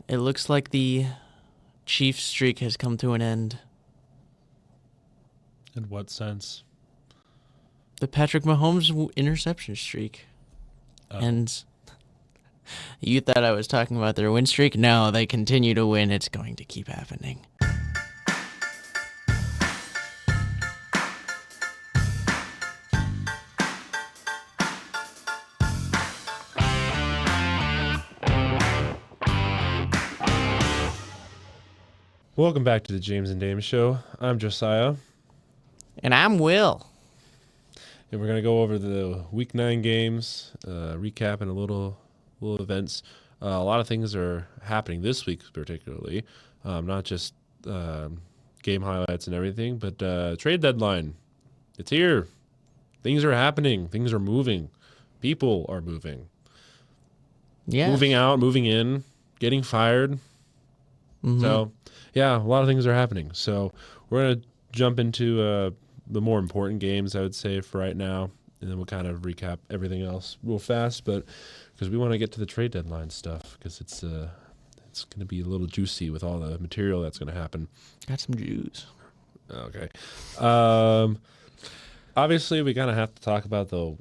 it looks like the Chiefs streak has come to an end. In what sense? The Patrick Mahomes interception streak. Oh. And you thought I was talking about their win streak? No, they continue to win. It's going to keep happening. Welcome back to the James and Dame Show. I'm Josiah. And I'm Will. And we're going to go over the Week 9 games, recap and a little events. A lot of things are happening this week particularly, not just game highlights and everything, but trade deadline. It's here. Things are happening. Things are moving. People are moving. Yeah. Moving out, moving in, getting fired. Mm-hmm. So, yeah, a lot of things are happening. So we're going to jump into the more important games, I would say, for right now. And then we'll kind of recap everything else real fast. But because we want to get to the trade deadline stuff, because it's going to be a little juicy with all the material that's going to happen. Got some juice. Okay. Obviously, we kind of have to talk about the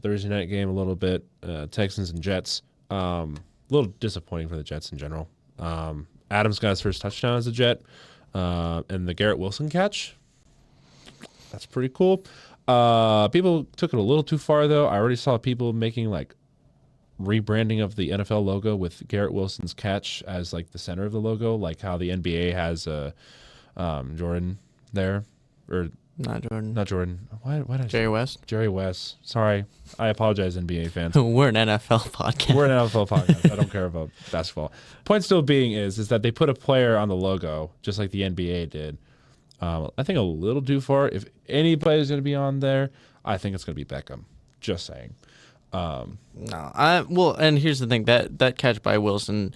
Thursday night game a little bit. Texans and Jets. A little disappointing for the Jets in general. Adams got his first touchdown as a Jet. And the Garrett Wilson catch. That's pretty cool. People took it a little too far, though. I already saw people making like rebranding of the NFL logo with Garrett Wilson's catch as like the center of the logo, like how the NBA has Jordan there, or Not Jordan. Why did Jerry West. Jerry West. Sorry, I apologize, NBA fans. We're an NFL podcast. We're an NFL podcast. I don't care about basketball. Point still being is that they put a player on the logo just like the NBA did. I think a little too far. If anybody's going to be on there, I think it's going to be Beckham. Just saying. No, and here's the thing, that catch by Wilson,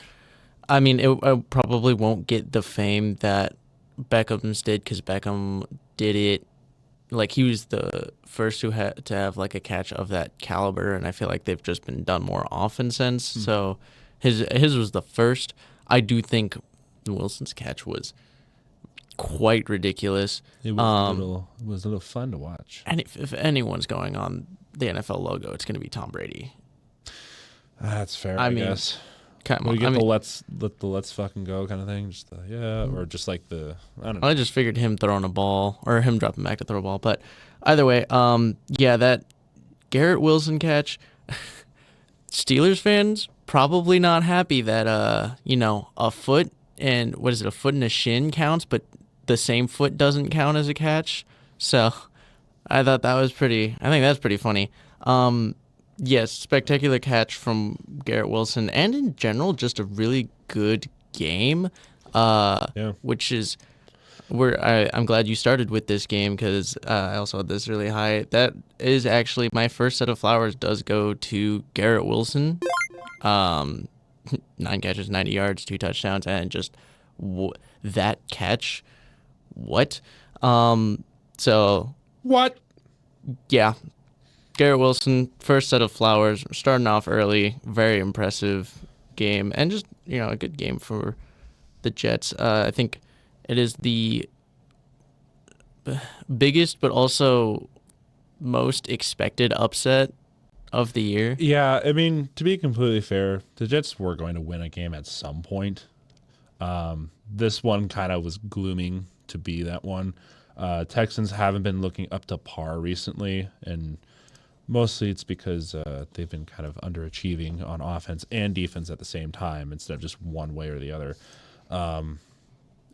I mean, it probably won't get the fame that Beckham's did, because Beckham did it, like he was the first to have like a catch of that caliber, and I feel like they've just been done more often since. So his was the first. I do think Wilson's catch was quite ridiculous. It was a little fun to watch. And if anyone's going on the NFL logo, it's going to be Tom Brady. That's fair, I guess. Come We on. get the let's fucking go kind of thing. Just or just like I don't know. I just figured him throwing a ball or him dropping back to throw a ball. But either way, that Garrett Wilson catch, Steelers fans probably not happy that a foot and a foot and a shin counts, but the same foot doesn't count as a catch. So I thought that was I think that's pretty funny. Yes, spectacular catch from Garrett Wilson, and in general, just a really good game. Which is I'm glad you started with this game, because I also had this really high. That is actually my first set of flowers does go to Garrett Wilson. 9 catches, 90 yards, 2 touchdowns, and just that catch. What? So What? Yeah. Garrett Wilson, first set of flowers, starting off early, very impressive game, and just, a good game for the Jets. I think it is the biggest but also most expected upset of the year. Yeah, I mean, to be completely fair, the Jets were going to win a game at some point. This one kind of was glooming to be that one. Texans haven't been looking up to par recently, and mostly it's because they've been kind of underachieving on offense and defense at the same time instead of just one way or the other.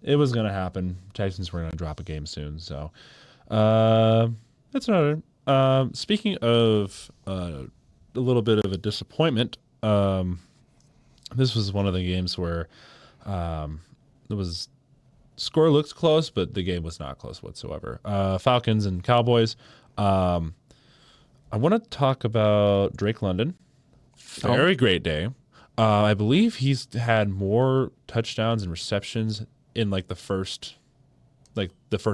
It was going to happen. Texans were going to drop a game soon, so that's another. Speaking of a little bit of a disappointment, this was one of the games where score looks close, but the game was not close whatsoever. Falcons and Cowboys. I want to talk about Drake London. Very great day. I believe he's had more touchdowns and receptions in the first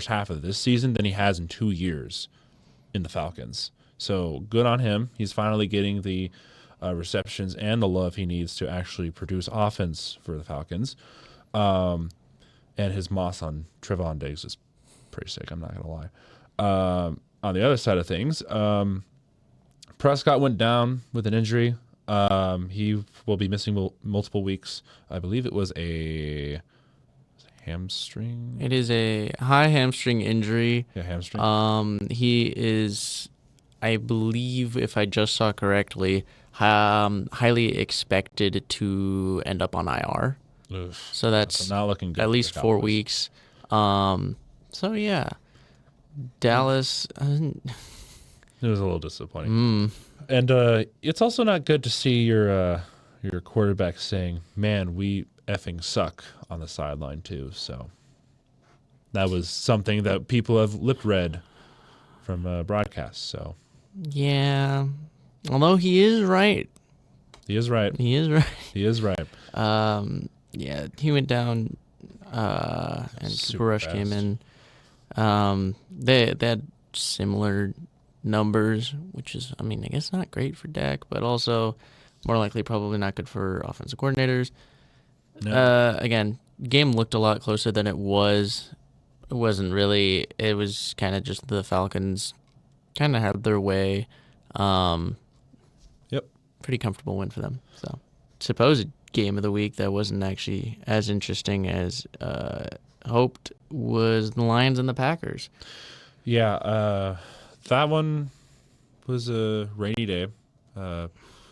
half of this season than he has in 2 years in the Falcons. So good on him. He's finally getting the receptions and the love he needs to actually produce offense for the Falcons. And his moss on Trevon Diggs is pretty sick. I'm not going to lie. On the other side of things, Prescott went down with an injury. He will be missing multiple weeks. I believe it was a hamstring. It is a high hamstring injury. Yeah, hamstring. He is, I believe, if I just saw correctly, highly expected to end up on IR. Ugh, So that's not looking good at for least the 4 Cowboys. weeks. So yeah, Dallas. It was a little disappointing. And it's also not good to see your quarterback saying, "Man, we effing suck" on the sideline too. So that was something that people have lip read from broadcasts. So Yeah, although he is right. he is right. He is right. He is right. Yeah, he went down, and Super Cooper Rush came fast. in. They had similar numbers, which is, I mean, I guess not great for Dak, but also more likely probably not good for offensive coordinators. No. Again, game looked a lot closer than it was. It wasn't really. It was kind of just the Falcons kind of had their way. Yep. Pretty comfortable win for them. So, supposed game of the week that wasn't actually as interesting as hoped was the Lions and the Packers. Yeah. That one was a rainy day.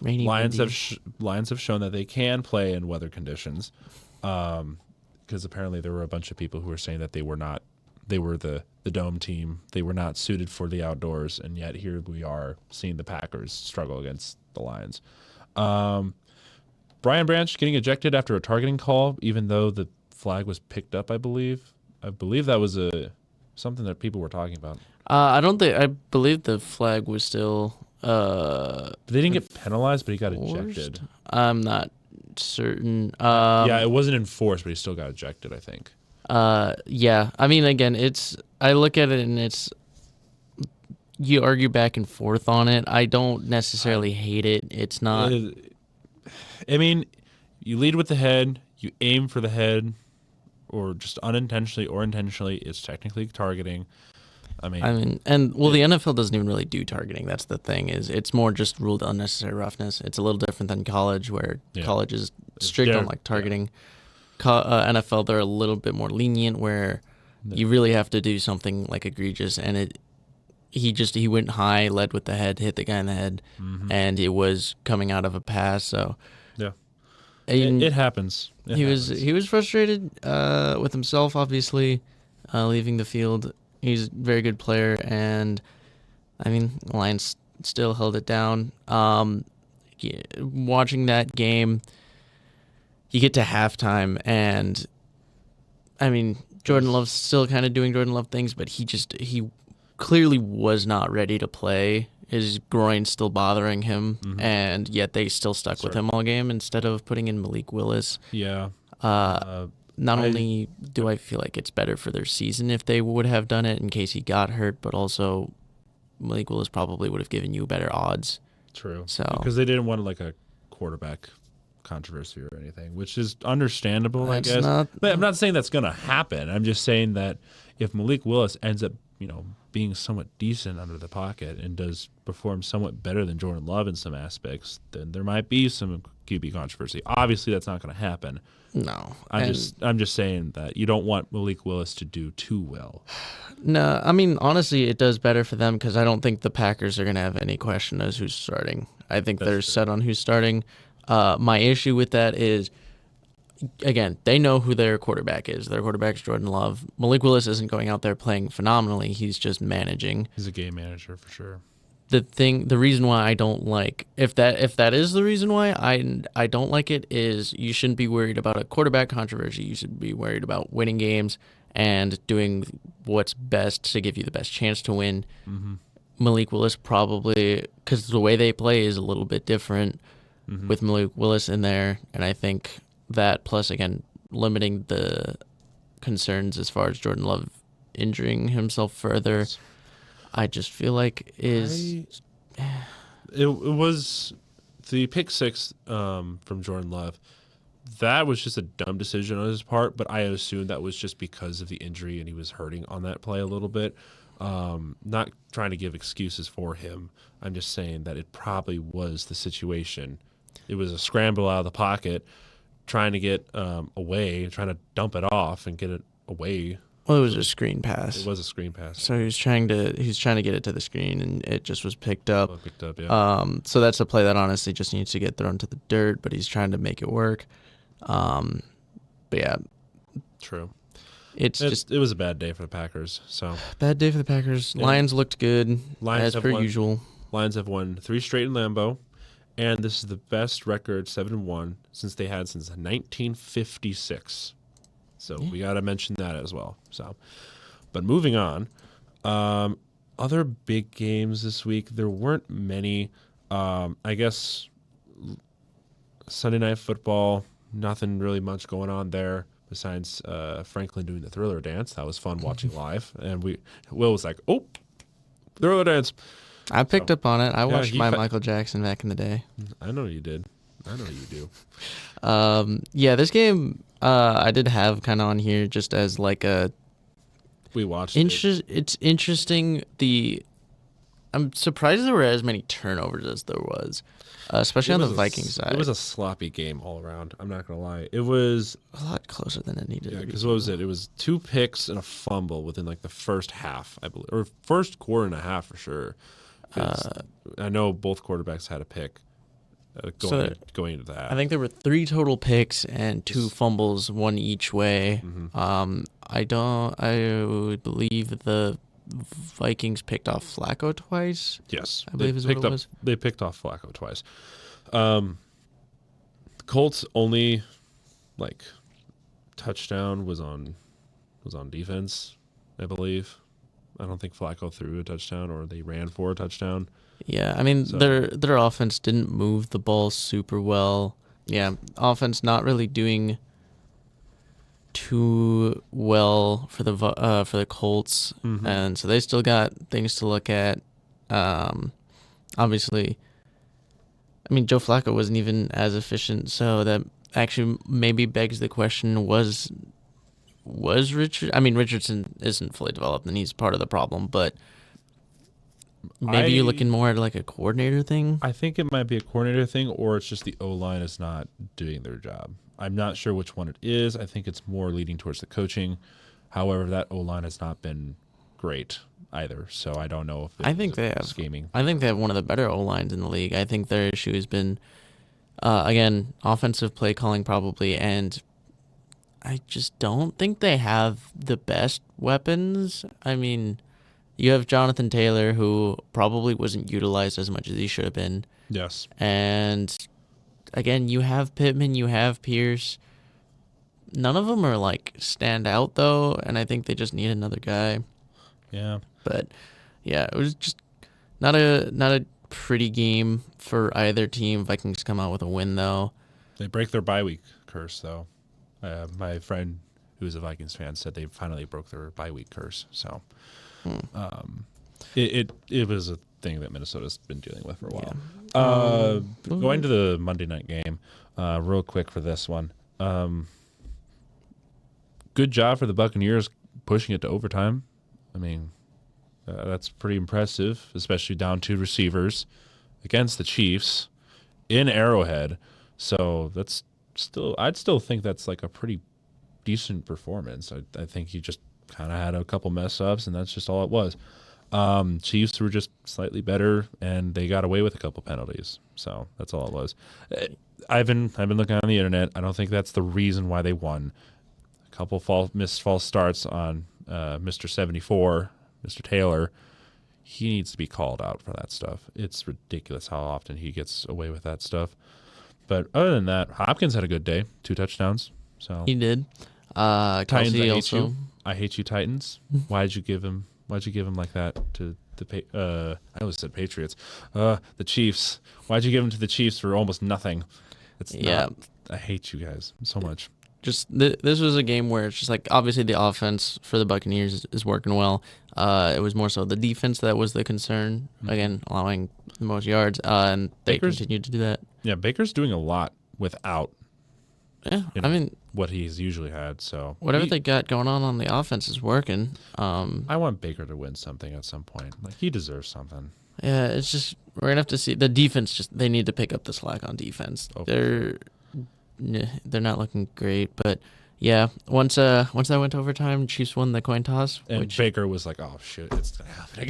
Rainy, Lions windy. have shown that they can play in weather conditions, because apparently there were a bunch of people who were saying that they were the dome team. They were not suited for the outdoors, and yet here we are seeing the Packers struggle against the Lions. Brian Branch getting ejected after a targeting call, even though the flag was picked up. I believe that was something that people were talking about. I believe the flag was still They didn't get penalized, but he got enforced? ejected. I'm not certain. Yeah, it wasn't enforced, but he still got ejected, I think. Yeah. I mean, again, I look at it and you argue back and forth on it. I don't necessarily hate it. It's not. I mean, you lead with the head, you aim for the head, or just unintentionally or intentionally, it's technically targeting. I mean, the NFL doesn't even really do targeting. That's the thing, is it's more just ruled unnecessary roughness. It's a little different than college, where Yeah. college is strict on like targeting. NFL, they're a little bit more lenient, where you really have to do something like egregious, and he went high, led with the head, hit the guy in the head, and it was coming out of a pass. So yeah, and it happens. he was frustrated with himself, obviously, leaving the field. He's a very good player, and I mean, Lions still held it down. Watching that game, you get to halftime, and I mean, Jordan Love's still kind of doing Jordan Love things, but he clearly was not ready to play. His groin's still bothering him, and yet they still stuck with him all game instead of putting in Malik Willis. Yeah. Not only do I feel like it's better for their season if they would have done it in case he got hurt, but also Malik Willis probably would have given you better odds. True. So because they didn't want like a quarterback controversy or anything, which is understandable, That's I guess. not- But I'm not saying that's going to happen. I'm just saying that if Malik Willis ends up, being somewhat decent under the pocket and does perform somewhat better than Jordan Love in some aspects, then there might be some QB controversy. Obviously, that's not going to happen. No. I'm just saying that you don't want Malik Willis to do too well. No, I mean, honestly, it does better for them because I don't think the Packers are going to have any question as who's starting. I think they're set on who's starting. My issue with that is, again, they know who their quarterback is. Their quarterback's Jordan Love. Malik Willis isn't going out there playing phenomenally. He's just managing. He's a game manager for sure. The reason why I don't like, if that is the reason why I don't like it, is you shouldn't be worried about a quarterback controversy. You should be worried about winning games and doing what's best to give you the best chance to win. Malik Willis probably, because the way they play is a little bit different with Malik Willis in there, and I think that, plus again limiting the concerns as far as Jordan Love injuring himself further, I just feel like it was the pick six from Jordan Love, that was just a dumb decision on his part, but I assume that was just because of the injury and he was hurting on that play a little bit. Not trying to give excuses for him. I'm just saying that it probably was the situation. It was a scramble out of the pocket, trying to get away, trying to dump it off and get it away. Well, it was a screen pass. It was a screen pass. So he was trying to get it to the screen, and it just was picked up. Well, picked up, yeah. So that's a play that honestly just needs to get thrown to the dirt, but he's trying to make it work. But yeah, True. it was a bad day for the Packers. So bad day for the Packers. Yeah. Lions looked good Lions as have per won. usual. Lions have won 3 straight in Lambeau, and this is the best record 7-1 since 1956. So we got to mention that as well. So, but moving on, other big games this week. There weren't many. I guess Sunday Night Football. Nothing really much going on there besides Franklin doing the Thriller dance. That was fun watching live, and Will was like, "Oh, Thriller dance." I picked up on it. I watched he my Michael Jackson back in the day. I know you did. I know you do. Yeah, this game I did have kind of on here just as like a We watched it. It's interesting. I'm surprised there were as many turnovers as there was, especially on the Vikings side. It was a sloppy game all around. I'm not gonna lie. It was a lot closer than it needed to be. because what was it? It was 2 picks and a fumble within like the first half, I believe, or first quarter and a half for sure. 'Cause I know both quarterbacks had a pick going into that. I think there were 3 total picks and 2 fumbles, one each way. Mm-hmm. I would believe the Vikings picked off Flacco twice. Yes, I believe is what it was. They picked off Flacco twice. The Colts' only touchdown was on defense, I believe. I don't think Flacco threw a touchdown or they ran for a touchdown. Yeah, I mean So- their offense didn't move the ball super well. Yeah, offense not really doing too well for the Colts, Mhm. and so they still got things to look at. Obviously, I mean Joe Flacco wasn't even as efficient, so that actually maybe begs the question: was Richard? I mean Richardson isn't fully developed, and he's part of the problem, but maybe you're looking more at like a coordinator thing. I think it might be a coordinator thing, or it's just the O-line is not doing their job. I'm not sure which one it is. I think it's more leading towards the coaching. However, that O-line has not been great either, so I don't know if I think they have scheming. I think they have one of the better O-lines in the league. I think their issue has been, again, offensive play calling probably, and I just don't think they have the best weapons. I mean, you have Jonathan Taylor, who probably wasn't utilized as much as he should have been. Yes. And again, you have Pittman, you have Pierce. None of them are like stand out though, and I think they just need another guy. Yeah. But yeah, it was just not a pretty game for either team. Vikings come out with a win though. They break their bye week curse though. My friend who is a Vikings fan said they finally broke their bye week curse. So it was a thing that Minnesota's been dealing with for a while. Going to the Monday night game, real quick for this one. Good job for the Buccaneers pushing it to overtime. I mean, that's pretty impressive, especially down 2 receivers against the Chiefs in Arrowhead. So that's I'd still think that's like a pretty decent performance. I think he just kind of had a couple mess ups, and that's just all it was. Chiefs were just slightly better, and they got away with a couple penalties. So that's all it was. I've been looking on the internet. I don't think that's the reason why they won. A couple missed false starts on Mr. 74, Mr. Taylor. He needs to be called out for that stuff. It's ridiculous how often he gets away with that stuff. But other than that, Hopkins had a good day, 2 touchdowns. So He did. Titans, Kelsey I hate also. you. I hate you, Titans. Why'd you give him like that to the I always said Patriots, the Chiefs? Why'd you give him to the Chiefs for almost nothing? It's Yeah. not. I hate you guys so much. This was a game where it's just like obviously the offense for the Buccaneers is working well. It was more so the defense that was the concern. Again, allowing the most yards, and they Baker's- continued to do that. Yeah, Baker's doing a lot without Yeah, you I know, mean, what he's usually had. So whatever he- they got going on the offense is working. I want Baker to win something at some point. Like he deserves something. Yeah, it's just we're gonna have to see the defense. Just they need to pick up the slack on defense. Oh, They're not looking great, but yeah, once that went to overtime, Chiefs won the coin toss. And Which Baker was like, "Oh shit, it's gonna happen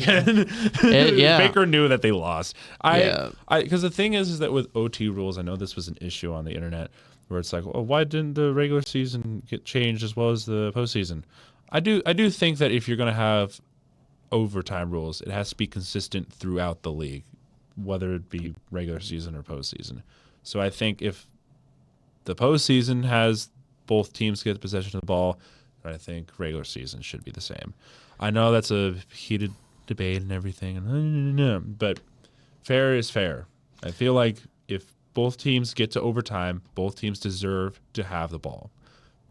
again." Yeah. Baker knew that they lost. Yeah. Because the thing is that with OT rules, I know this was an issue on the internet where it's like, "Oh, why didn't the regular season get changed as well as the postseason?" I do think that if you're gonna have overtime rules, it has to be consistent throughout the league, whether it be regular season or postseason. So I think if the postseason has both teams get possession of the ball, I think regular season should be the same. I know that's a heated debate and everything, but fair is fair. I feel like if both teams get to overtime, both teams deserve to have the ball.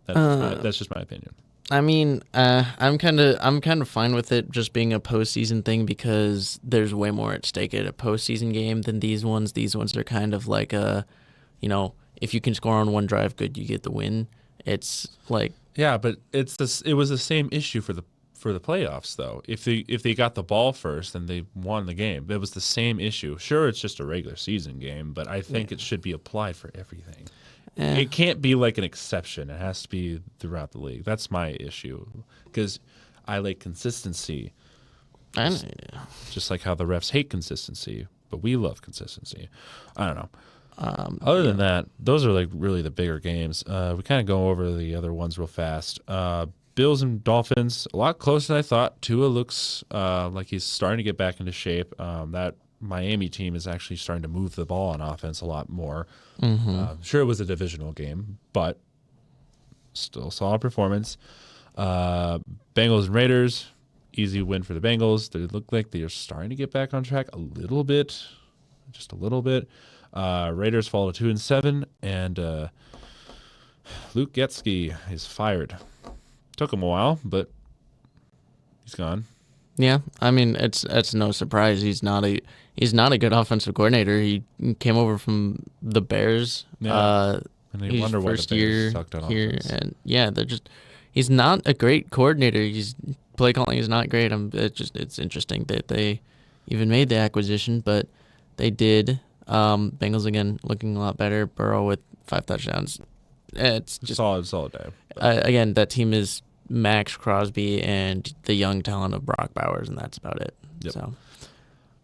That's just my opinion. I mean, I'm kind of fine with it just being a postseason thing because there's way more at stake at a postseason game than these ones. These ones are kind of like if you can score on one drive, good, you get the win. It's like Yeah, but it was the same issue for the playoffs though. If they got the ball first, then they won the game. It was the same issue. Sure, it's just a regular season game, but I think it should be applied for everything. It can't be like an exception. It has to be throughout the league. That's my issue because I like consistency, I just like how the refs hate consistency, but we love consistency. I don't know. Other than that, those are like really the bigger games. We kind of go over the other ones real fast. Bills and Dolphins, a lot closer than I thought. Tua looks like he's starting to get back into shape. That Miami team is actually starting to move the ball on offense a lot more. Sure, it was a divisional game, but still solid performance. Bengals and Raiders, easy win for the Bengals. They look like they are starting to get back on track a little bit, just a little bit. Raiders fall to 2-7, and Luke Getsky is fired. Took him a while, but he's gone. Yeah, I mean it's no surprise he's not a good offensive coordinator. He came over from the Bears. Yeah. And they His wonder why the first Bears year sucked on here, offense. and yeah, he's not a great coordinator. He's play calling is not great. It's interesting that they even made the acquisition, but they did. Bengals again looking a lot better. Burrow with 5 touchdowns. It's just Solid day. again that team is Max Crosby and the young talent of Brock Bowers, and that's about it. Yep. So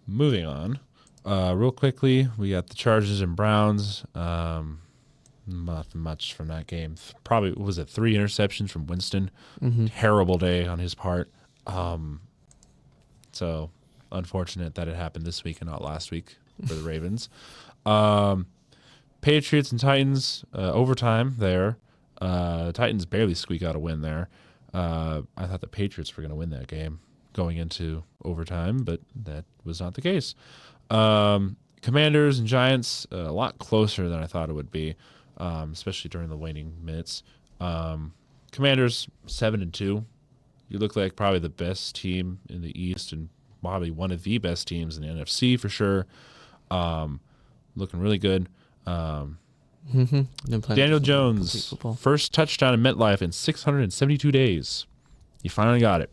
Moving on, real quickly, we got the Chargers and Browns. Not much from that game. Probably was it 3 interceptions from Winston. Terrible day on his part. So unfortunate that it happened this week and not last week for the Ravens. Patriots and Titans overtime there. Titans barely squeak out a win there. I thought the Patriots were going to win that game going into overtime, but that was not the case. Commanders and Giants, a lot closer than I thought it would be, especially during the waning minutes. Commanders 7-2. You look like probably the best team in the East and probably one of the best teams in the NFC for sure. Looking really good. been playing Daniel complete Jones, football. first touchdown in MetLife in 672 days. He finally got it.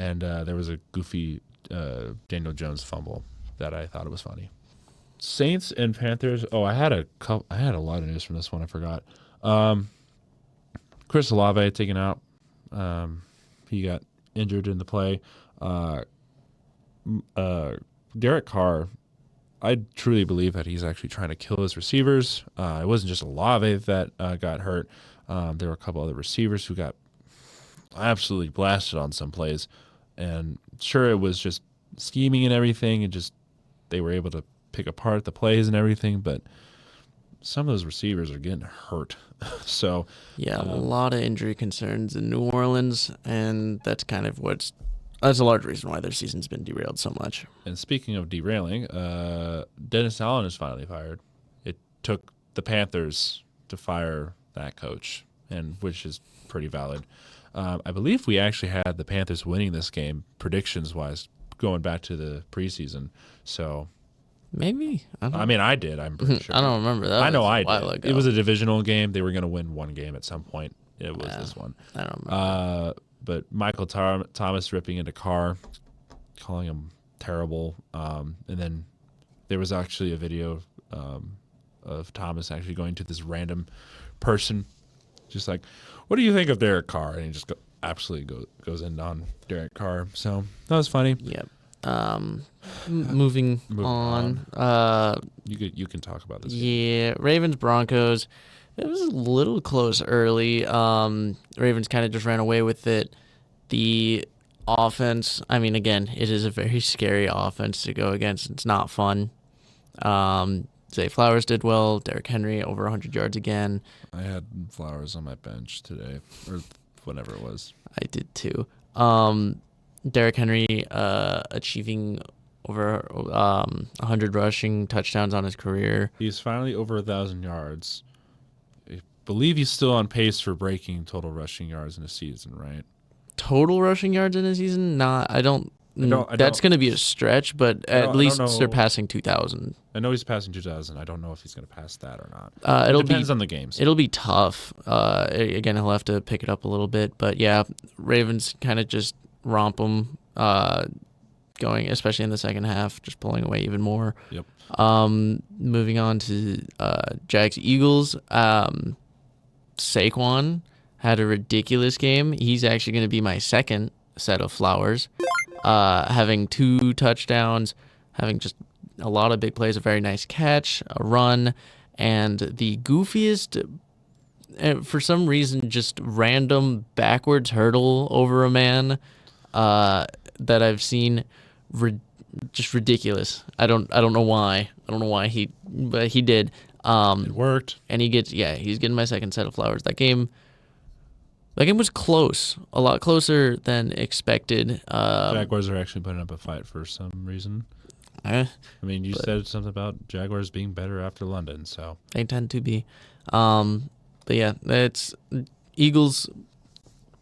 And there was a goofy Daniel Jones fumble that I thought it was funny. Saints and Panthers. Oh, I had a lot of news from this one. I forgot. Chris Olave taken out. He got injured in the play. Derek Carr, I truly believe that he's actually trying to kill his receivers. It wasn't just Olave that got hurt. There were a couple other receivers who got absolutely blasted on some plays. And sure, it was just scheming and everything, and just they were able to pick apart the plays and everything, but some of those receivers are getting hurt. So Yeah, a lot of injury concerns in New Orleans, and that's kind of that's a large reason why their season's been derailed so much. And speaking of derailing, Dennis Allen is finally fired. It took the Panthers to fire that coach, and which is pretty valid. I believe we actually had the Panthers winning this game predictions wise, going back to the preseason. So Maybe. I mean, I did. I'm pretty sure. I don't remember that. I know was I a while did. ago. It was a divisional game. They were going to win one game at some point. It was this one. I don't remember. But Michael Thomas ripping into Carr, calling him terrible. And then there was actually a video of Thomas actually going to this random person, just like, "What do you think of Derek Carr?" And he just absolutely goes in on Derek Carr. So that was funny. Yep. Moving on. You can talk about this. Yeah, Ravens Broncos. It was a little close early. Ravens kind of just ran away with it. The offense, I mean, again, it is a very scary offense to go against. It's not fun. Zay Flowers did well. Derrick Henry over 100 yards again. I had Flowers on my bench today, or whatever it was. I did too. Derrick Henry achieving over 100 rushing touchdowns on his career. He's finally over 1,000 yards. I believe he's still on pace for breaking total rushing yards in a season, right? Total rushing yards in a season? That's going to be a stretch, but at least surpassing 2,000. I know he's passing 2,000. I don't know if he's going to pass that or not. It depends on the games. It'll be tough. Again, he'll have to pick it up a little bit. But yeah, Ravens kind of just romp them, going, especially in the second half, just pulling away even more. Yep. Moving on to Jags Eagles. Saquon had a ridiculous game. He's actually going to be my second set of flowers. Having 2 touchdowns, having just a lot of big plays, a very nice catch, a run, and the goofiest, for some reason, just random backwards hurdle over a man that I've seen. Just ridiculous. I don't know why. I don't know why but he did. It worked. And he's getting my second set of flowers. That game was close, a lot closer than expected. Jaguars are actually putting up a fight for some reason. I mean, you said something about Jaguars being better after London, so they tend to be. But yeah, it's Eagles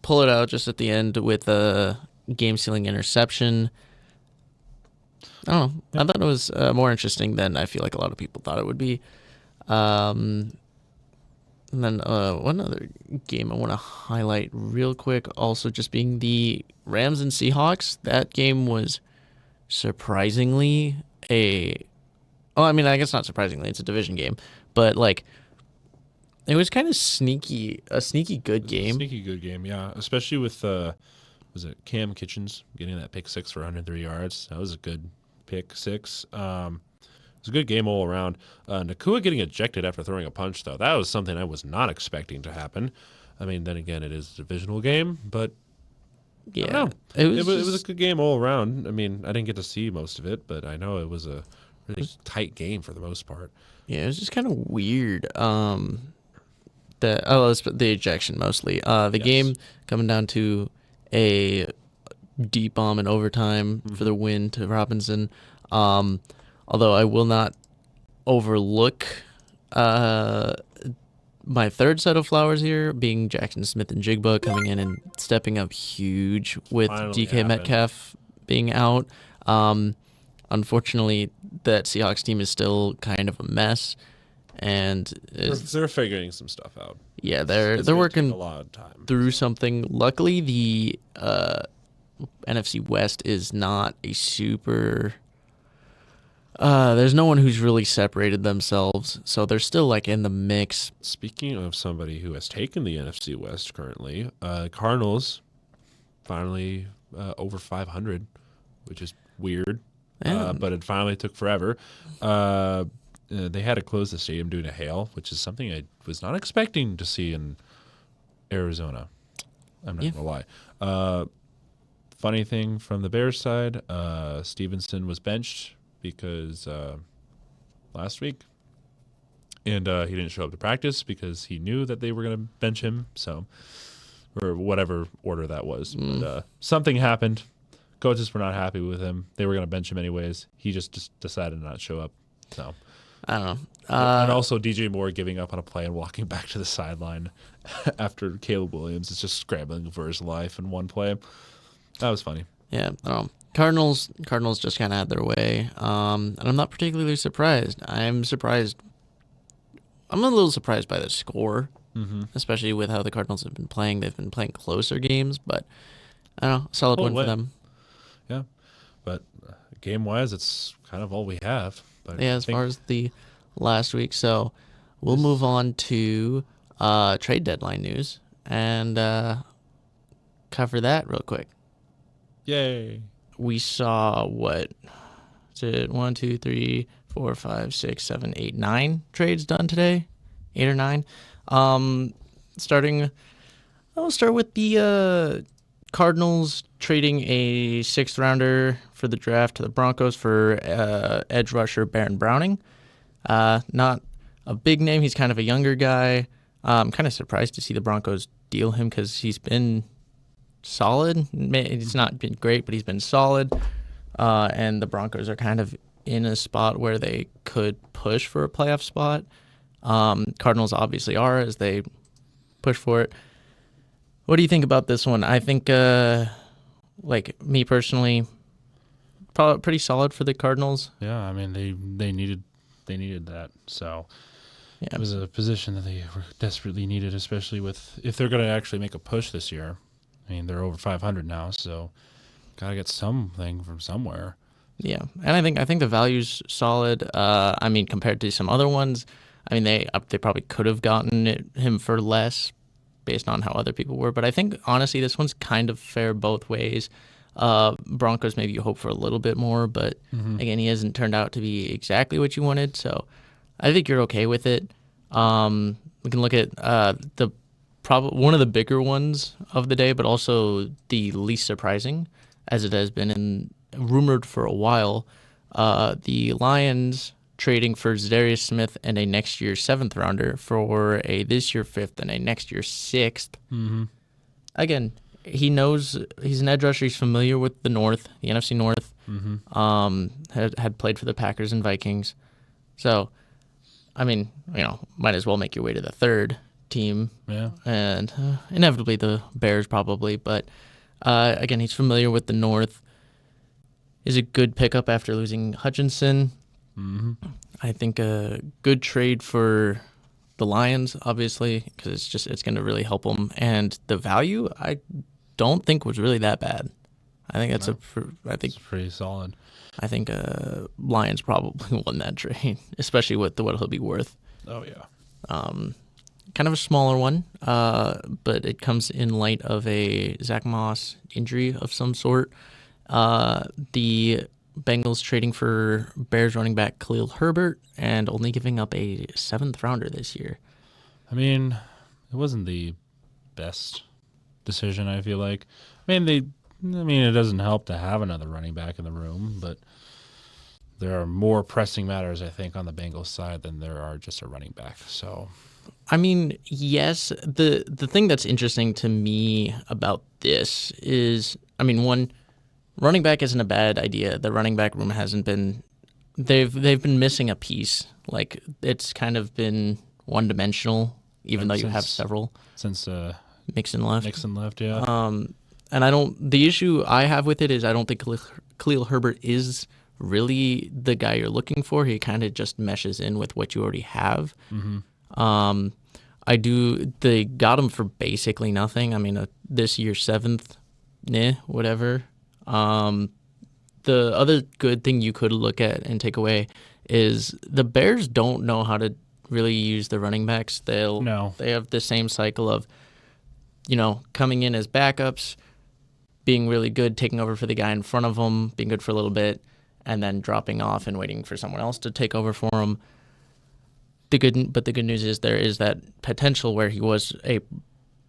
pull it out just at the end with a game-sealing interception. I don't know. Yeah. I thought it was more interesting than I feel like a lot of people thought it would be. And then one other game I want to highlight real quick, also just being the Rams and Seahawks. That game was surprisingly I guess not surprisingly, it's a division game, but like it was kind of a sneaky good game. Sneaky good game, yeah. Especially with was it Cam Kitchens getting that pick 6 for 103 yards? That was a good pick 6. It was a good game all around. Nakua getting ejected after throwing a punch, though. That was something I was not expecting to happen. I mean, then again, it is a divisional game, but yeah, I don't know. It was a good game all around. I mean, I didn't get to see most of it, but I know it was a really tight game for the most part. Yeah, it was just kind of weird. The ejection mostly. The game coming down to a deep bomb in overtime for the win to Robinson. Although I will not overlook my third set of flowers here being Jackson Smith and Jigba coming in and stepping up huge with DK Metcalf being out. Unfortunately, that Seahawks team is still kind of a mess, and they're figuring some stuff out. Yeah, they're working a lot of time through something. Luckily, the NFC West is not a super. There's no one who's really separated themselves, so they're still like in the mix. Speaking of somebody who has taken the NFC West currently, Cardinals finally over 500, which is weird, but it finally took forever. They had to close the stadium due to hail, which is something I was not expecting to see in Arizona. I'm not going to lie. Funny thing from the Bears side, Stevenson was benched because last week, and he didn't show up to practice because he knew that they were going to bench him, or whatever order that was. But, something happened. Coaches were not happy with him. They were going to bench him anyways. He just decided not to show up. So I don't know. And also DJ Moore giving up on a play and walking back to the sideline after Caleb Williams is just scrambling for his life in one play. That was funny. Yeah, I don't know. Cardinals just kind of had their way, and I'm not particularly surprised. I'm a little surprised by the score, especially with how the Cardinals have been playing. They've been playing closer games, but I don't know, solid win for them. Yeah, but game-wise, it's kind of all we have. But Yeah, as far as the last week, so we'll move on to trade deadline news and cover that real quick. Yay! We saw what is it? 1, 2, 3, 4, 5, 6, 7, 8, 9 trades done today, 8 or 9. I'll start with the Cardinals trading a 6th rounder for the draft to the Broncos for edge rusher Baron Browning. Not a big name. He's kind of a younger guy. I'm kind of surprised to see the Broncos deal him because he's been solid. He's not been great, but he's been solid. And the Broncos are kind of in a spot where they could push for a playoff spot. Cardinals obviously are as they push for it. What do you think about this one? I think, like me personally, probably pretty solid for the Cardinals. Yeah, I mean they needed that. So Yeah. it was a position that they were desperately needed, especially with if they're going to actually make a push this year. I mean, they're over 500 now, so gotta get something from somewhere. Yeah, and I think the value's solid. I mean, compared to some other ones, I mean they probably could have gotten him for less, based on how other people were. But I think honestly, this one's kind of fair both ways. Broncos maybe you hope for a little bit more, but again, he hasn't turned out to be exactly what you wanted. So I think you're okay with it. We can look at one of the bigger ones of the day, but also the least surprising, as it has been rumored for a while. The Lions trading for Zadarius Smith and a next year 7th rounder for a this year 5th and a next year 6th. Again, he knows he's an edge rusher. He's familiar with the North, the NFC North. Had played for the Packers and Vikings. So, I mean, might as well make your way to the third team. Yeah. And inevitably the Bears probably. But again, he's familiar with the North. Is a good pickup after losing Hutchinson. I think a good trade for the Lions, obviously, because it's going to really help them. And the value, I don't think was really that bad. I think It's pretty solid. I think Lions probably won that trade, especially with what he'll be worth. Oh yeah. Kind of a smaller one, but it comes in light of a Zach Moss injury of some sort. The Bengals trading for Bears running back Khalil Herbert and only giving up a 7th rounder this year. I mean, it wasn't the best decision, I feel like. It doesn't help to have another running back in the room, but there are more pressing matters, I think, on the Bengals side than there are just a running back. So, I mean, yes, the thing that's interesting to me about this is, one, running back isn't a bad idea. The running back room hasn't been. They've been missing a piece. Like it's kind of been one dimensional, even though you have several. Since Mixon left. Yeah. And the issue I have with it is I don't think Khalil Herbert is really the guy you're looking for. He kind of just meshes in with what you already have. They got him for basically nothing. This year 7th, whatever. The other good thing you could look at and take away is the Bears don't know how to really use the running backs. They have the same cycle of, coming in as backups, being really good, taking over for the guy in front of them, being good for a little bit, and then dropping off and waiting for someone else to take over for him. The good news is there is that potential where he was a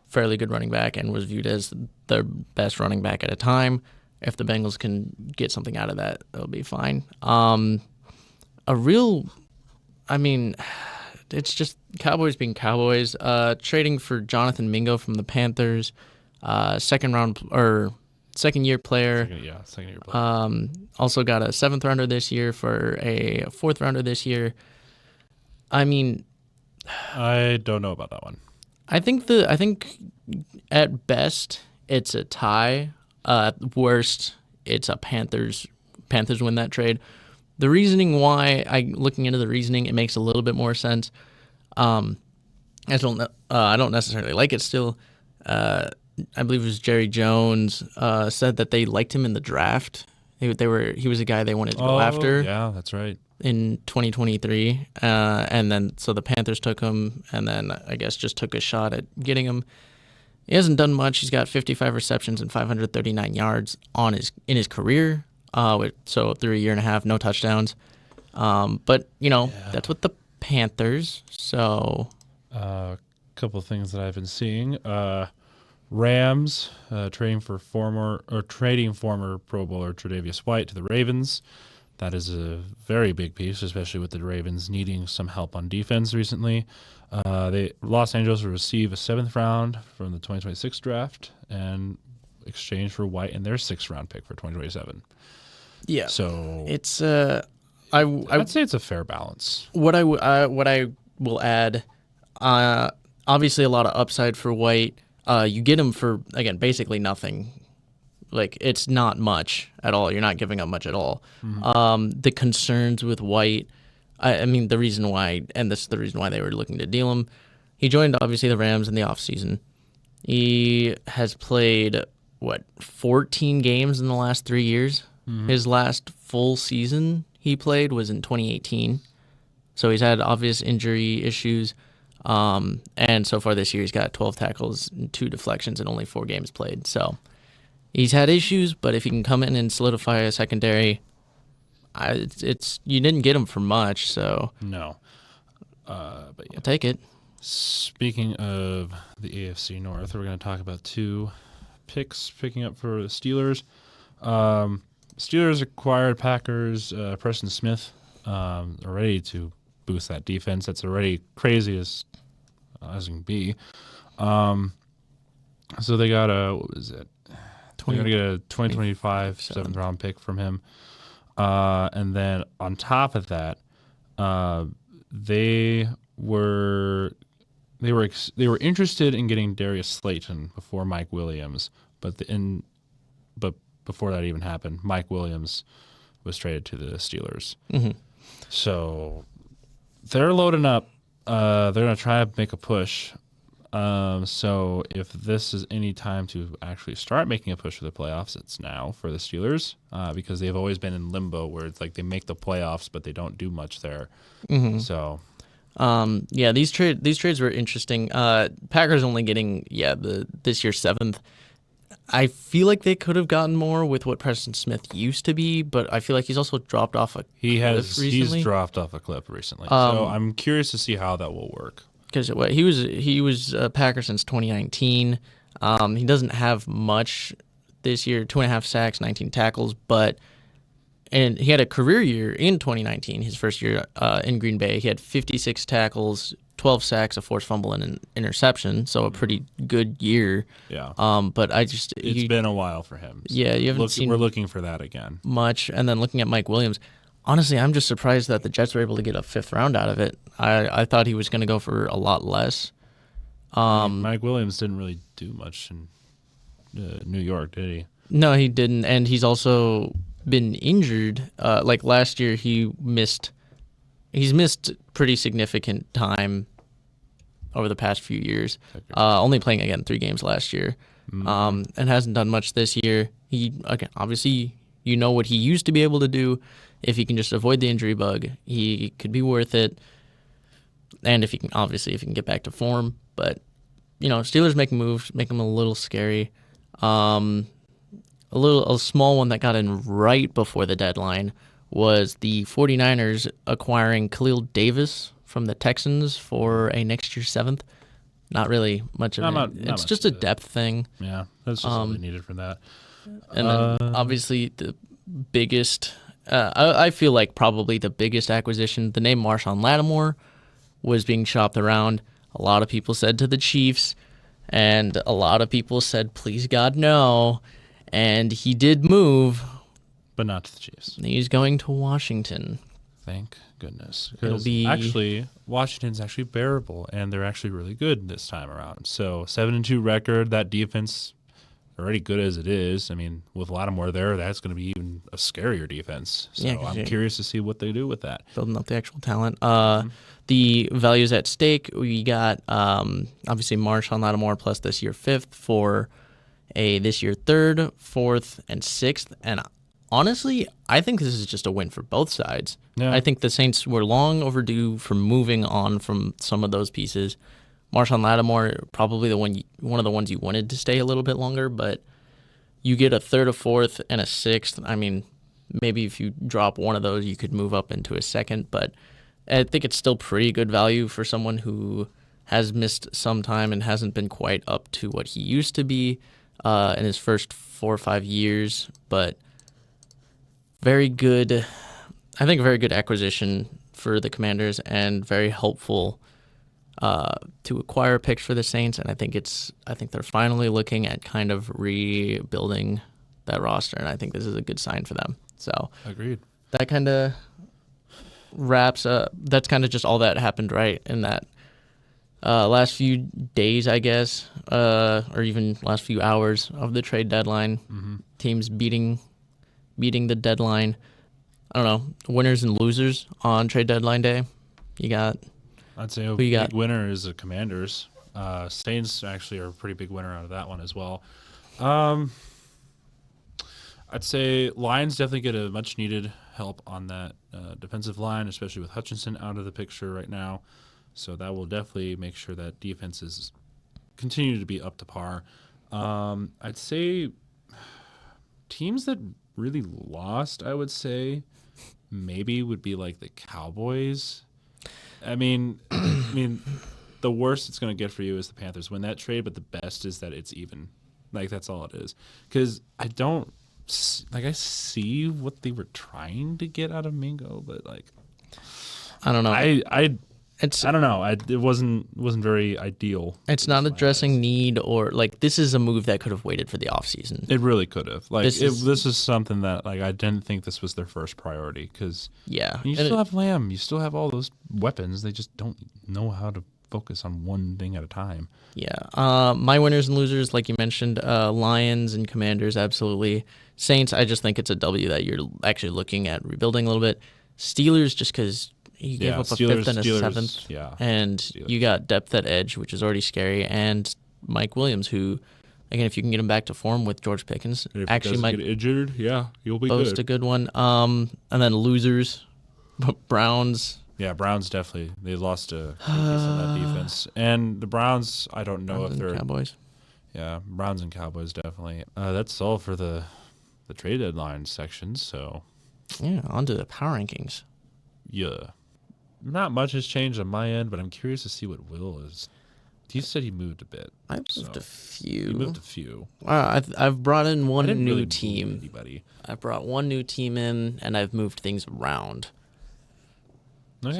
fairly good running back and was viewed as the best running back at a time. If the Bengals can get something out of that, it'll be fine. It's just Cowboys being Cowboys. Trading for Jonathan Mingo from the Panthers, second year player. Second year player. Also got a 7th rounder this year for a 4th rounder this year. I mean, I don't know about that one. I think at best it's a tie. At worst, it's a Panthers win that trade. The reasoning why looking into the reasoning, it makes a little bit more sense. I don't necessarily like it still. I believe it was Jerry Jones said that they liked him in the draft. He was a guy they wanted to go after Yeah, that's right. in 2023, and then so the Panthers took him, and then I guess just took a shot at getting him. He hasn't done much. He's got 55 receptions and 539 yards in his career. So through a year and a half, no touchdowns. But that's with the Panthers. So A couple of things that I've been seeing. Rams trading former Pro Bowler Tre'Davious White to the Ravens. That is a very big piece, especially with the Ravens needing some help on defense recently. Los Angeles will receive a 7th round from the 2026 draft and exchange for White and their 6th round pick for 2027. yeah, So it's I'd say it's a fair balance. what I will add. Obviously, a lot of upside for White. You get him for, again, basically nothing. Like, it's not much at all. You're not giving up much at all. The concerns with White, I mean, the reason why, and this is the reason why they were looking to deal him, he joined, obviously, the Rams in the offseason. He has played, 14 games in the last 3 years? His last full season he played was in 2018. So he's had obvious injury issues. And so far this year, he's got 12 tackles, 2 deflections, and only 4 games played. So he's had issues, but if he can come in and solidify a secondary, you didn't get him for much, so No. But yeah. I'll take it. Speaking of the AFC North, we're going to talk about 2 picks picking up for the Steelers. Steelers acquired Packers Preston Smith already to boost that defense. That's already crazy as it can be. So they got what was it? They're going to get a 2025 7th round pick from him. And then on top of that, they were interested in getting Darius Slayton before Mike Williams, but before that even happened, Mike Williams was traded to the Steelers. Mm-hmm. So they're loading up. They're going to try to make a push. So if this is any time to actually start making a push for the playoffs, it's now for the Steelers because they've always been in limbo where it's like they make the playoffs, but they don't do much there. Mm-hmm. So yeah, these trades were interesting. Packers only getting this year's 7th. I feel like they could have gotten more with what Preston Smith used to be, but I feel like he's also dropped off a cliff recently. He's dropped off a cliff recently. So I'm curious to see how that will work. Because he was a Packer since 2019. He doesn't have much this year, 2.5 sacks, 19 tackles, and he had a career year in 2019, his first year in Green Bay. He had 56 tackles, 12 sacks, a forced fumble, and an interception, so a pretty good year. Yeah. But It's been a while for him. So yeah, you haven't seen we're looking for that again. much. And then looking at Mike Williams, honestly, I'm just surprised that the Jets were able to get a 5th round out of it. I thought he was going to go for a lot less. Mike Williams didn't really do much in New York, did he? No, he didn't, and he's also been injured. Like last year, he's missed pretty significant time over the past few years. Only playing again 3 games last year, and hasn't done much this year. Obviously, what he used to be able to do. If he can just avoid the injury bug, he could be worth it. And if he can get back to form, but Steelers making moves, make him a little scary. A small one that got in right before the deadline was the 49ers acquiring Khalil Davis from the Texans for a next year's 7th. Not really much of it. It's just a depth thing. Yeah, that's just all they needed for that. And then obviously the biggest, I feel like probably the biggest acquisition, the name Marshawn Lattimore was being shopped around. A lot of people said to the Chiefs, and a lot of people said, please God, no. And he did move. But not to the Chiefs. He's going to Washington. Thank goodness. It'll 'Cause be- actually Washington's actually bearable, and they're actually really good this time around. So 7-2 record. That defense already good as it is. I mean, with Lattimore there, that's going to be even a scarier defense. So Yeah, 'cause I'm you- curious to see what they do with that. Building up the actual talent. The values at stake, we got obviously Marshawn Lattimore plus this year 5th for a this year 3rd, 4th, and 6th. And honestly, I think this is just a win for both sides. Yeah. I think the Saints were long overdue for moving on from some of those pieces. Marshawn Lattimore, probably one of the ones you wanted to stay a little bit longer, but you get a 3rd, a 4th, and a 6th. I mean, maybe if you drop one of those, you could move up into a 2nd, but I think it's still pretty good value for someone who has missed some time and hasn't been quite up to what he used to be in his first 4 or 5 years. But very good, I think, a very good acquisition for the Commanders and very helpful to acquire picks for the Saints. And I think they're finally looking at kind of rebuilding that roster, and I think this is a good sign for them. So Agreed. that kind of wraps up. That's kind of just all that happened right in that last few days, I guess, or even last few hours of the trade deadline. Teams beating the deadline. I don't know, winners and losers on trade deadline day. You got I'd say a Who you got? big winner is the Commanders. Saints actually are a pretty big winner out of that one as well. I'd say Lions definitely get a much needed help on that defensive line, especially with Hutchinson out of the picture right now. So that will definitely make sure that defenses continue to be up to par. I'd say teams that really lost, I would say, maybe would be like the Cowboys. I mean, the worst it's going to get for you is the Panthers win that trade, but the best is that it's even. Like, that's all it is. Because I see what they were trying to get out of Mingo, but like, I don't know. I don't know. It wasn't very ideal. It's not addressing need, or like this is a move that could have waited for the offseason. It really could have. Like, This this is something that like I didn't think this was their first priority because Yeah. you And still have Lamb, you still have all those weapons. They just don't know how to focus on one thing at a time. Yeah. My winners and losers, like you mentioned, Lions and Commanders, absolutely. Saints, I just think it's a W that you're actually looking at rebuilding a little bit. Steelers, just because you gave Yeah, up a Steelers- 5th and a Steelers, 7th. yeah. And Steelers. you got depth at edge, which is already scary. And Mike Williams, who, again, if you can get him back to form with George Pickens, And if actually he might doesn't get injured, yeah, you'll be boast good. a good one. And then losers, Browns. Yeah, Browns definitely. They lost a piece on that defense. And the Browns, I don't know Browns if and they're Cowboys. Yeah, Browns and Cowboys definitely. That's all for the trade deadline section. So Yeah, on to the power rankings. yeah, not much has changed on my end, but I'm curious to see what Will is. He said he moved a bit. I've moved So, a few. He moved a few. I've brought in I one didn't new really move team. Anybody? I brought one new team in, and I've moved things around. Okay.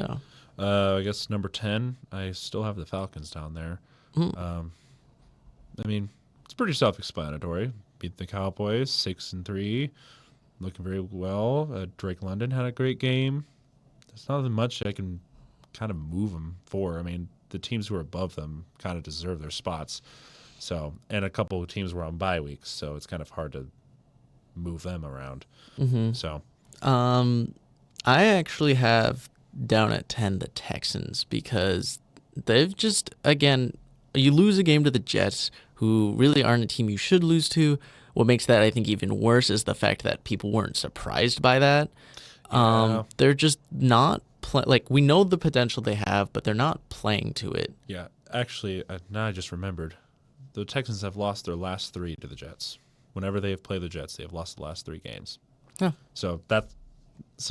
So I guess number 10. I still have the Falcons down there. I mean, it's pretty self-explanatory. Beat the Cowboys 6-3, looking very well. Drake London had a great game. There's nothing much I can kind of move them for. I mean, the teams who are above them kind of deserve their spots. So, and a couple of teams were on bye weeks, so it's kind of hard to move them around. So, I actually have down at 10 the Texans because they've just, again, you lose a game to the Jets, who really aren't a team you should lose to. What makes that, I think, even worse is the fact that people weren't surprised by that. Yeah. They're just not like, we know the potential they have, but they're not playing to it. yeah, actually, now I just remembered. The Texans have lost their last 3 to the Jets. Whenever they have played the Jets, they have lost the last 3 games. Huh. So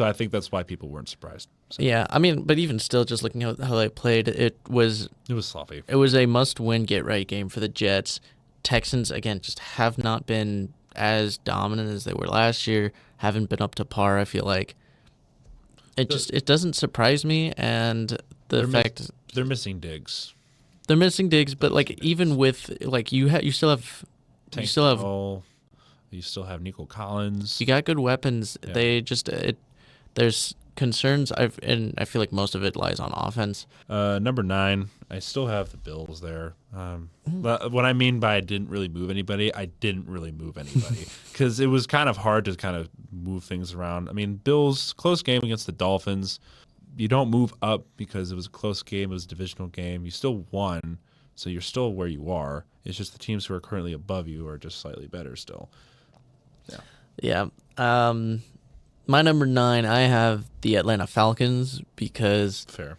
I think that's why people weren't surprised. So Yeah, I mean, but even still, just looking at how they played, it was it was sloppy. a must-win, get-right game for the Jets. Texans, again, just have not been as dominant as they were last year. Haven't been up to par. I feel like it doesn't surprise me, and the fact They're missing Diggs. they're missing Diggs, but like even with like you still have Tank still have Dell, you still have Nico Collins. you got good weapons. Yeah. They just there's concerns, I feel like most of it lies on offense. Number 9, I still have the Bills there. But what I mean by I didn't really move anybody, I didn't really move anybody because it was kind of hard to kind of move things around. I mean, Bills, close game against the Dolphins. You don't move up because it was a close game. It was a divisional game. You still won, so you're still where you are. It's just the teams who are currently above you are just slightly better still. Yeah. My number 9, I have the Atlanta Falcons because Fair.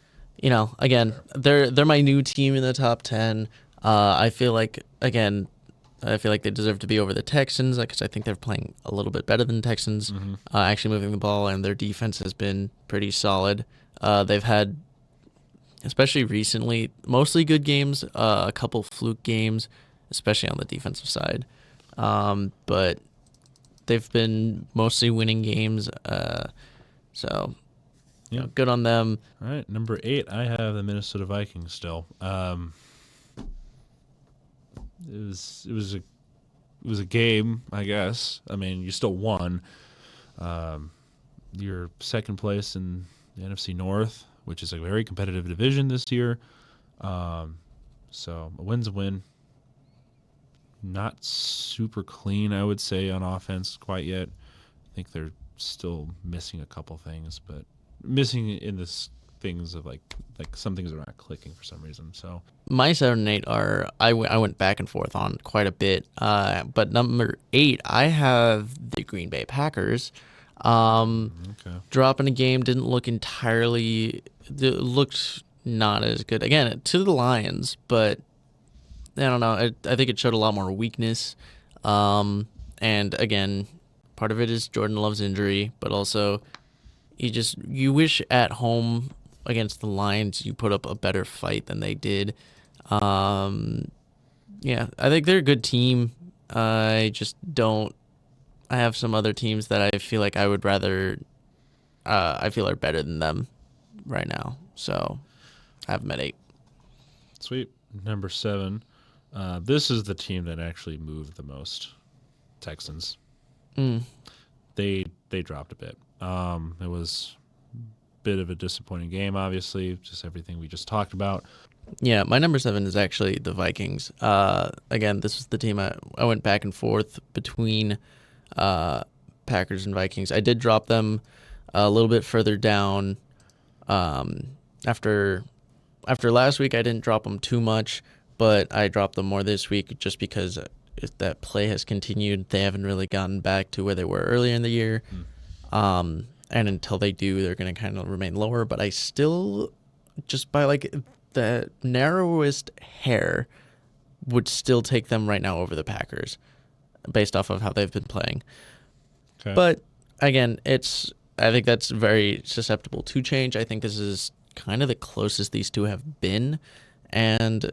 again, they're my new team in the top 10. I feel like they deserve to be over the Texans because I think they're playing a little bit better than the Texans, actually moving the ball, and their defense has been pretty solid. They've had, especially recently, mostly good games, a couple fluke games, especially on the defensive side. But they've been mostly winning games, so good on them. All right, number 8, I have the Minnesota Vikings still. It was a game, I guess. I mean, you still won. You're second place in the NFC North, which is a very competitive division this year. So a win's a win. Not super clean, I would say, on offense quite yet. I think they're still missing a couple things, but missing in this things of like some things are not clicking for some reason. So My 7 and 8 are I went back and forth on quite a bit. But number 8, I have the Green Bay Packers. okay. Dropping a game didn't look looked not as good. Again, to the Lions, but I don't know. I think it showed a lot more weakness. And again, part of it is Jordan Love's injury, but also you wish at home against the Lions you put up a better fight than they did. Yeah, I think they're a good team. I just don't. I have some other teams that I feel like I would rather. I feel are better than them right now, so I have them at 8. Sweet. Number 7. This is the team that actually moved the most. Texans. They dropped a bit. It was a bit of a disappointing game, obviously, just everything we just talked about. Yeah, my number 7 is actually the Vikings. Again, this was the team I went back and forth between Packers and Vikings. I did drop them a little bit further down. After last week, I didn't drop them too much, but I dropped them more this week just because that play has continued. They haven't really gotten back to where they were earlier in the year. And until they do, they're going to kind of remain lower. But I still, just by like the narrowest hair, would still take them right now over the Packers based off of how they've been playing. Okay. But again, I think that's very susceptible to change. I think this is kind of the closest these two have been. And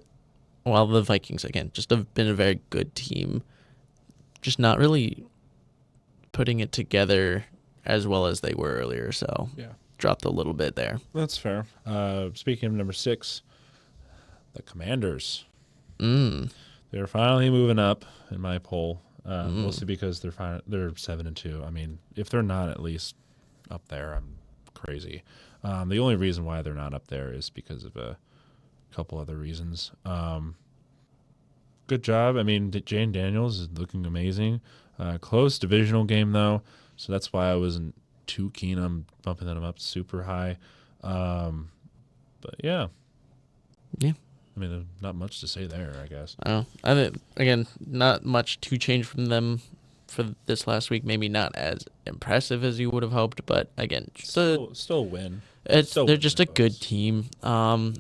while the Vikings, again, just have been a very good team, just not really putting it together as well as they were earlier. So Yeah. dropped a little bit there. That's fair. Speaking of number 6, the Commanders. They're finally moving up in my poll, mostly because they're 7-2. I mean, if they're not at least up there, I'm crazy. The only reason why they're not up there is because of a couple other reasons. Good job. I mean, Jane Daniels is looking amazing. Close divisional game though, so that's why I wasn't too keen on bumping them up super high. But yeah. I mean, there's not much to say there, I guess. I think, again, not much to change from them for this last week. Maybe not as impressive as you would have hoped, but again, Still a win. they're just a good team,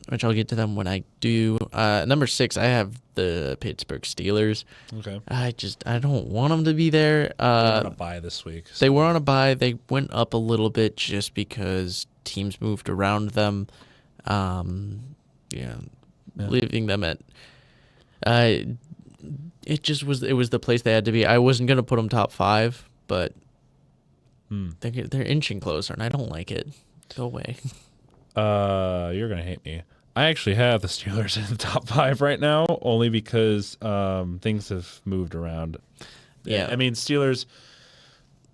which I'll get to them when I do. Number 6, I have the Pittsburgh Steelers. Okay. I don't want them to be there. They're on a bye this week. They were on a bye. They went up a little bit just because teams moved around them. Leaving them at. It was the place they had to be. I wasn't gonna put them top 5, but they're inching closer, and I don't like it. Go away. You're gonna hate me. I actually have the Steelers in the top 5 right now, only because things have moved around. Yeah. I mean, Steelers,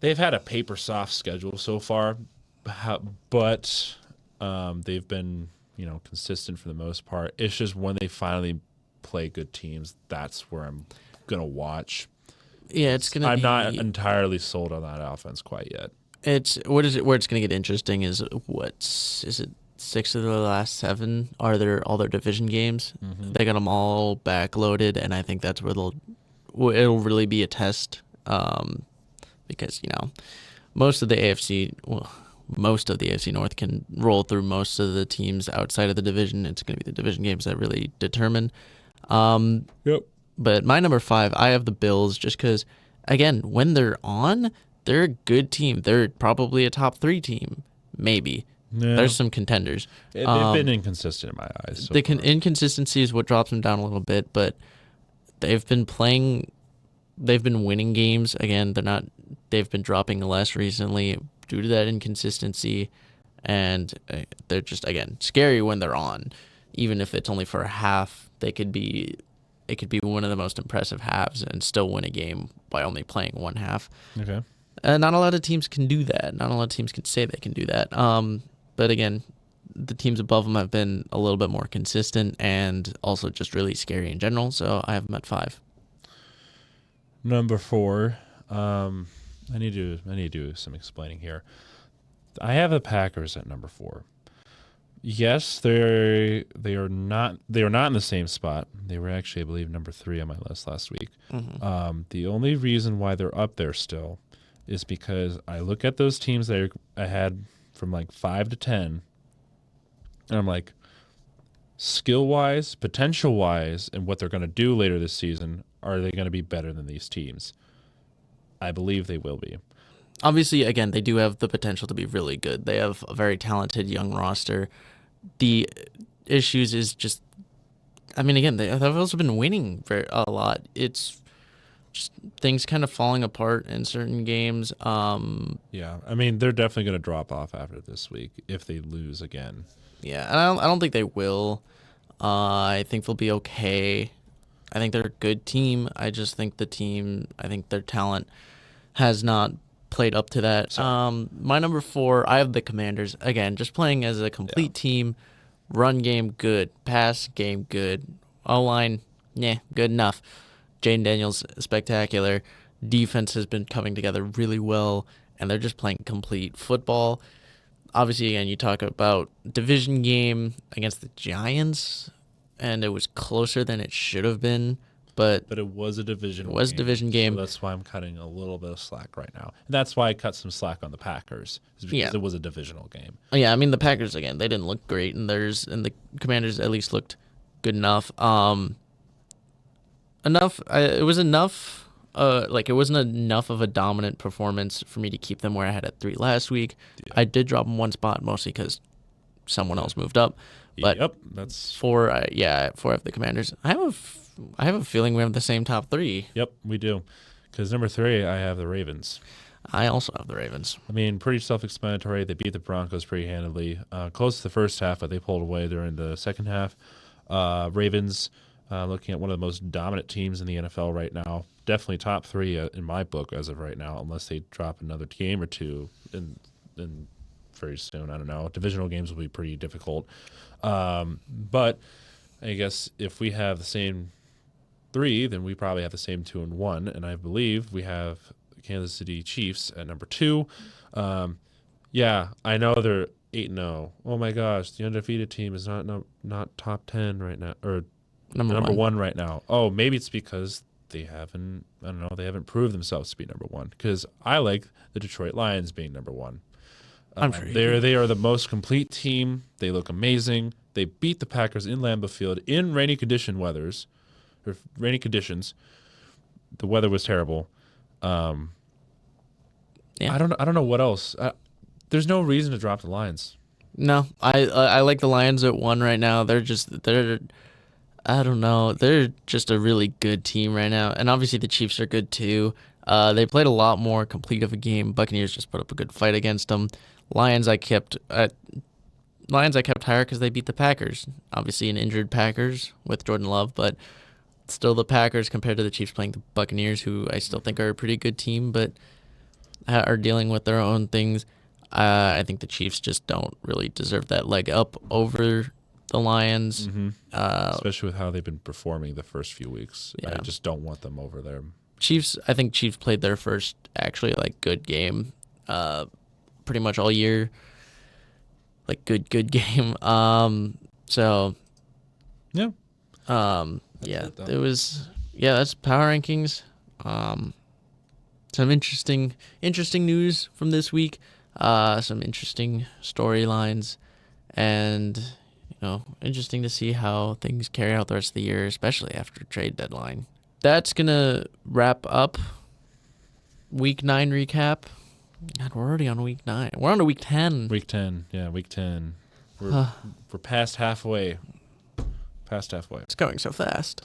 they've had a paper soft schedule so far. but they've been consistent for the most part. It's just when they finally play good teams, that's where I'm gonna watch. Yeah, it's gonna I'm be. not entirely sold on that offense quite yet. It's what is it? Where it's gonna get interesting is is it 6 of the last 7 are all their division games. They got them all backloaded, and I think that's where it'll really be a test. Because most of the AFC North can roll through most of the teams outside of the division. It's going to be the division games that really determine. Yep. But my number 5, I have the Bills, just because, again, when they're on, they're a good team. They're probably a top 3 team, maybe. Yeah. There's some contenders. They've been inconsistent in my eyes. So inconsistency is what drops them down a little bit, but they've been winning games. Again, they've been dropping less recently due to that inconsistency, and they're just, again, scary when they're on. Even if it's only for a half, it could be one of the most impressive halves and still win a game by only playing one half. Okay. Not a lot of teams can do that. Not a lot of teams can say they can do that. But again, the teams above them have been a little bit more consistent and also just really scary in general. So I have them at 5. Number 4. I need to do some explaining here. I have the Packers at number 4. Yes, they are not in the same spot. They were actually, I believe, number 3 on my list last week. The only reason why they're up there still is because I look at those teams that I had from like 5 to 10, and I'm like, skill-wise, potential-wise, and what they're going to do later this season, are they going to be better than these teams? I believe they will be. Obviously, again, they do have the potential to be really good. They have a very talented young roster. The issues is just, I mean, again, they've also been winning a lot. It's just things kind of falling apart in certain games. Yeah, I mean, they're definitely going to drop off after this week if they lose again. Yeah, and I don't think they will. I think they'll be okay. I think they're a good team. I just think their talent has not played up to that. So, my number 4, I have the Commanders. Again, just playing as a complete team. Run game, good. Pass game, good. O-line, good enough. Jaden Daniels, spectacular. Defense has been coming together really well, and they're just playing complete football. Obviously, again, you talk about division game against the Giants, and it was closer than it should have been. But it was a division game. It was a division game. So that's why I'm cutting a little bit of slack right now. And that's why I cut some slack on the Packers, is because it was a divisional game. Yeah, I mean, the Packers, again, they didn't look great, and the Commanders at least looked good enough. It was enough. It wasn't enough of a dominant performance for me to keep them where I had at 3 last week. Yeah. I did drop them 1 spot, mostly because someone else moved up. But that's 4. 4 of the Commanders. I have a feeling we have the same top 3. Yep, we do. Because number 3, I have the Ravens. I also have the Ravens. I mean, pretty self-explanatory. They beat the Broncos pretty handily. Close to the first half, but they pulled away during the second half. Ravens, looking at one of the most dominant teams in the NFL right now. Definitely top 3 in my book as of right now, unless they drop another game or 2 in very soon. I don't know. Divisional games will be pretty difficult. But I guess if we have the same 3, then we probably have the same 2 and 1, and I believe we have Kansas City Chiefs at number 2. Yeah, I know they're 8-0. Oh my gosh, the undefeated team is not top 10 right now, or number 1 right now. Oh, maybe it's because they haven't proved themselves to be number 1. Because I like the Detroit Lions being number 1. I'm sure they are the most complete team. They look amazing. They beat the Packers in Lambeau Field in rainy conditions. The weather was terrible. I don't know what else. There's no reason to drop the Lions. No, I like the Lions at 1 right now. I don't know. They're just a really good team right now, and obviously the Chiefs are good too. They played a lot more complete of a game. Buccaneers just put up a good fight against them. Lions I kept higher because they beat the Packers. Obviously an injured Packers with Jordan Love, but still the Packers compared to the Chiefs playing the Buccaneers, who I still think are a pretty good team, but are dealing with their own things. I think the Chiefs just don't really deserve that leg up over the Lions. Especially with how they've been performing the first few weeks. Yeah. I just don't want them over there. Chiefs, I think Chiefs played their first actually like good game pretty much all year. Like good game. So Yeah. yeah, it, though. it was that's power rankings. Some interesting news from this week. Some interesting storylines, and interesting to see how things carry out the rest of the year, especially after trade deadline. That's gonna wrap up week 9 recap. God, we're already on week 9. We're on to week 10. Week 10. Yeah, week 10. We're past halfway. Past halfway. It's going so fast.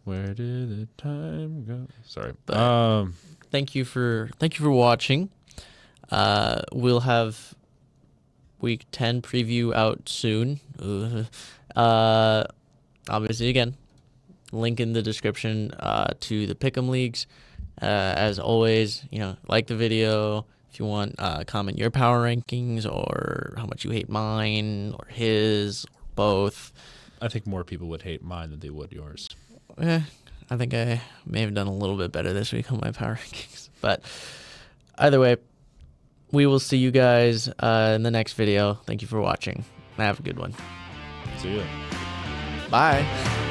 Where did the time go? Sorry. But thank you for watching. We'll have week 10 preview out soon. Obviously, again, link in the description to the Pick'em leagues. As always, like the video. If you want, comment your power rankings or how much you hate mine or his or both. I think more people would hate mine than they would yours. I think I may have done a little bit better this week on my power rankings. But either way, we will see you guys in the next video. Thank you for watching. Have a good one. See ya. Bye.